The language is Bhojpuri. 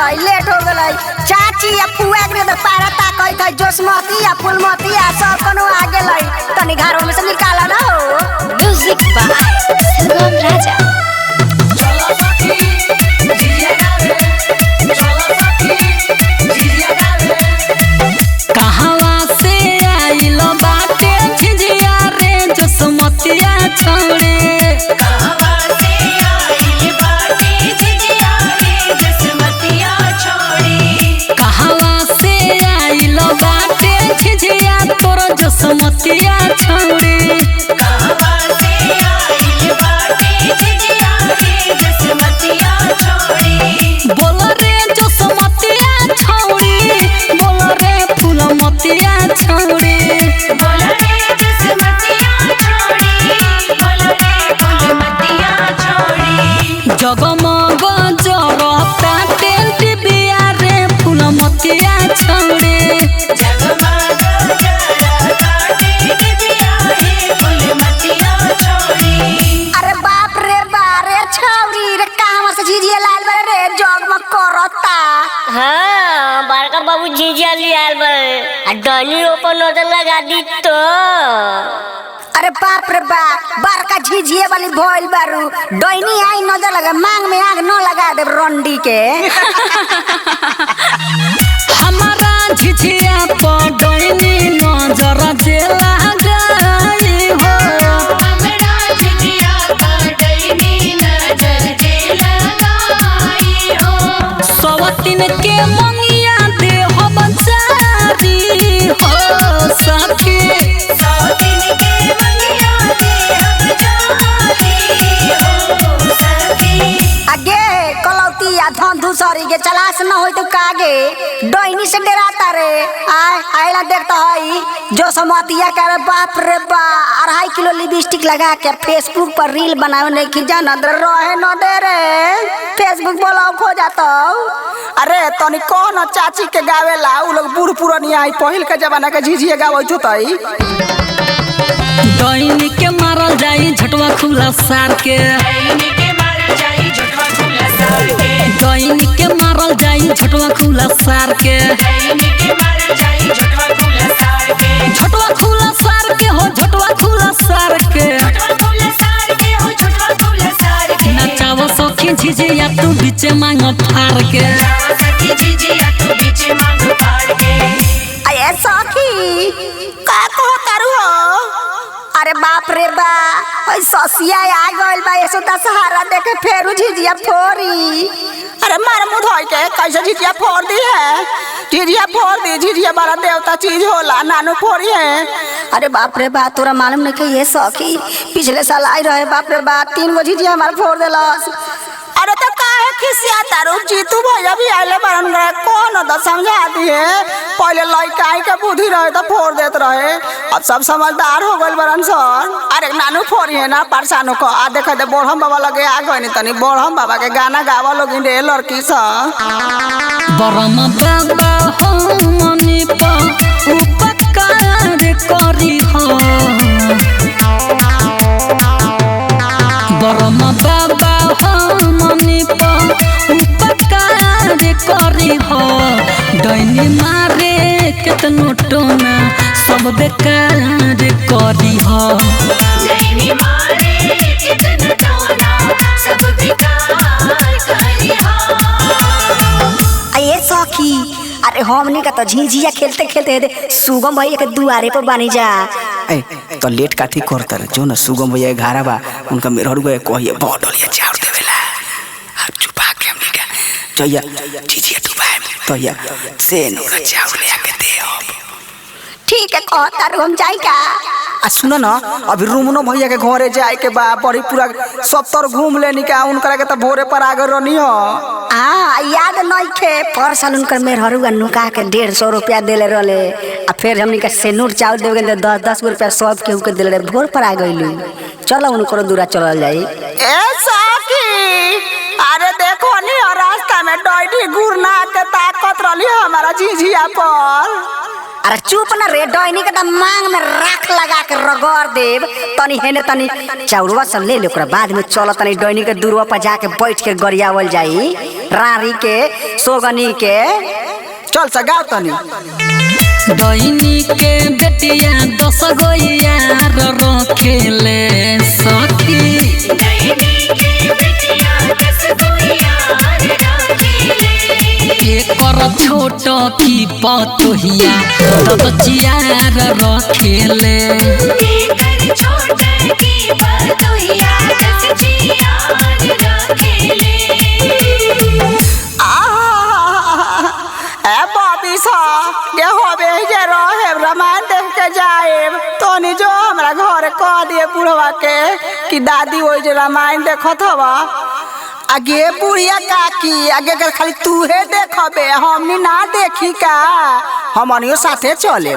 है लेट हो गई चाची या फुआ के तो पारता कहत है जोसमती या फुलमती या सब कोनो आ गेलै तनी घरों में से निकाला ना हो। म्यूजिक बाय संगम राजा। चलो सखी जिया गावे, चलो सखी जिया गावे। कहवा से आइल बाटे झिझिया रे जोसमतिया छोड़े। कहवा से आइल बाटे झिझिया रे जोसमतिया छोड़े। कहवा से आइल बाटे झिझिया तोर जोसमतिया छोड़े। कहवा से आइल बाटे झिझिया रे जोसमतिया छोड़े। बोल रे जोसमतिया छोड़ी, बोल रे फूलमतिया छोड़ी। बोल रे जोसमतिया छोड़ी, बोल रे फूलमतिया छोड़ी। जगमग जरता टेंट बिया रे फूलमतिया छोड़ी। जगमग जरता टेंट बिया रे फूलमतिया छोड़ी। अरे बाप रे बारे छौरी रे कहवा से झिझिया लाल बरे रे जगमग करता। हाँ बड़का बाबू झिझिया लियाल बड़े डनी ऊपर नजर लगा दी तो। अरे बाप रे बाप बड़का झिझिया वाली भइल बारू डैनी आई नजर लगा मांग में आग न लगा दे रंडी के। हमारा झिझिया पर डैनी नजर जे लगाई हो। हमरा झिझिया का डैनी नजर जे लगाई हो। सवतिन के मंगिया दे हो बचारी हो सखी। सौतिन के मंगिया दे हम जारी हो सखी। आगे कलौती या धन धुसरी के चलास न होई तो कागे डैनी से डराता रे। आइला देखता हई जो समतिया करे बाप रे बा 2.5 किलो लिपस्टिक लगा के फेसबुक पर रील बनावे नहीं कि जाना रहे न दे रे फेसबुक बोलाओ खो जाता। अरे तनी कौन चाची के गावेला उ लोग बूढ़ पुरानिया आई पहिल के जमाना के झिझिया गावत होतई। डैनी के मारल जाई झटवा खुला सार के। डैनी के मार जाई झटवा खुला सार के। डैनी के मारल जाई झटवा खुला सार के। डैनी के मार जाई झटवा खुला सार के। झटवा खुला सार के हो झटवा खुला सार के। झटवा खुला सार के हो झटवा खुला सार के। नचाव सखी झिझिया तू बीचे मांग फार के। जावा सखी झिझिया तू बीच मांग फाड़ के। अये सखी का कहो तारू हो। अरे बाप रे बा ओई ससिया आ गइल बा ऐसो दशहरा देखे फेरू झिझिया फोरी। अरे मार मुंह धोई के कैसे झिझिया फोड़ दी है। झिझिया फोड़ दी झिझिया बड़ा देवता चीज होला नानू फोड़ी है। अरे बाप रे बा तोरा मालूम नहीं कि ये सखी पिछले साल आई रहे बाप रे बा 3 गो झिझिया हमार फोड़ देलस। अरे तो काहे खिसिया तारू जीतू भैया भी आइले बारन गए कौन तो समझा दिए। पहले लइका के बुद्धि रहे तो फोड़ देत रहे अब सब समझदार हो गइल बरन सर। अरे नानू फोड़ी है ना परसानो को आ देखे दे बोढ़म बाबा लगे आ गए तनी बोढ़म बाबा के गाना गावा लोग रे लड़की सा। बरम बाबा हो मनी पा उपकार करी हो। बरम बाबा हो मनी पा उपकार करी हो। डैनी मारे केतनो टोना सब बेकार करी हो। डैनी मारे कितना टोना सब बेकार करी हो। अये सखी अरे हमने का तो झिझिया खेलते खेलते सुगम भैया के दुआरे पर बानी जा। ए तो लेट काथी करतर जो न सुगम भैया घारा बा उनका मेहर गए कहिए बहुत डलिया चाउर देवेला अब चुपा के हमनी का जइया झिझिया डुबाए तो या से नोरा चाउर ले आके दे अब। ठीक है कहता हम जाई का। आ सुनो ना अभी रूमनो भैया के घरे जाए के बा बड़ी पूरा 70 घूम लेनी का उनकरा के तो भोरे पर आगे रहनी हो। हाँ याद नहीं थे पर साल उनकर मेहरुआ नुका के 150 रुपया देले रहले आ फिर हमनी का सेनूर चावल देवे के 10-10 रुपया सब के उके देले भोर पर आ गइलू। चलो उनको दूरा चलल जाई। ए साकी अरे देखो नी रास्ता में डॉइडी गुरना के ताकत रहली हमारा झिझिया पर। अरे चुप न रे डैनी के मांग में राख लगा के रगड़ देव तनी हेने तनी चाउरवा सब ले ले ओकरा बाद में चल तनी डैनी के दूरवा पर जाके बैठ के गरियावल जाई। रारी के सोगनी के चल सगाओ तनी। डैनी के बेटिया 10 गो यार रखेले सखी एकर छोट की पतोहिया दचियार रखेले ए बॉबी सा ये होबे जे रहे रामायण देख के जाए तोनी जो हमरा घर कह दिए बुढ़वा के कि दादी ओइ जे रामायण देखत हवा आगे बुढ़िया काकी आगे कर खाली तूहे देखबे हमनी ना देखी का हमनियो साथे चले।